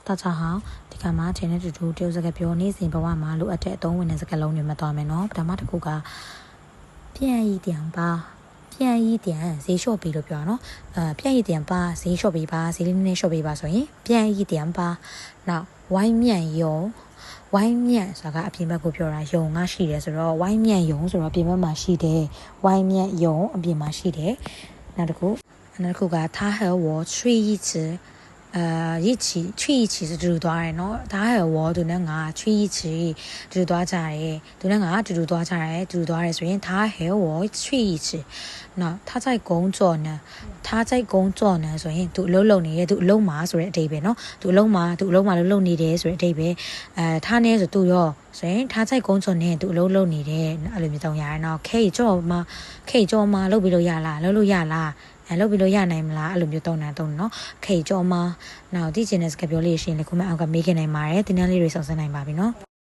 大家好，ဒီကမှာ前日တူတူတရုတ်စကားပြောနေစဉ်ဘဝမှာလိုအပ်တဲ့အသုံးဝင်တဲ့စကားလုံးတွေမှတ်သွားမယ်နော်ပထမတစ်ခုကပြန်ရည်တံပါပြန်ရည်တံဈေးလျှော့ပေးလို့ပြောတာနော်ပြန်ရည်တံပါဈေးလျှော့ပေးပါဈေးလေးနည်းနည်းလျှော့ပေးပါဆိုရင်ပြန်ရည်တံပါနောက်ဝိုင်းမြန်ယုံဝိုင်းမြန်ဆိုတာကအပြင်ဘက်ကိုပြောတာယုံကရှိတယ်ဆိုတော့ဝိုင်းမြန်ယုံဆိုတော့အပြင်ဘက်မှာရှိတယ်ဝိုင်းမြန်ယုံအပြင်မှာရှိတယ်နောက်တစ်ခုက他和我去一次去一起是တူတူသွားတယ်เนาะဒါဟဲ့ဝေါ်သူနဲ့ငါ去一起တူတူသွားကြတယ်သူနဲ့ငါတူတူသွားကြတယ်တူတူသွားတယ်ဆိုရင်他和我去一起နော်他在工作呢ဆိုရင်သူအလုပ်လုပ်နေတယ်သူအလုပ်မှာဆိုတဲ့အဓိပ္ပာယ်เนาะသူအလုပ်မှာလုပ်နေတယ်ဆိုတဲ့အဓိပ္ပာယ်他呢ဆိုသူရောဆိုရင်他在工作呢သူအလုပ်လုပ်နေတယ်အဲ့လိုမျိုးသုံးရတယ်เนาะခေကြောမှာလုပ်ပြီးလို့ရလားလုပ်လို့ရလားလုပ်ပြီးလို့ရနိုင်မလားအဲ့လိုမျိုးသုံးနော်ခေကြောမှာနောက်သိချင်တဲ့စကားပြောလေးရှင်လေခုမှအောက်ကမေးခင်နိုင်ပါတယ်တင်းတန်းလေးတွေစောင့်စမ်းနိုင်ပါပြီနော်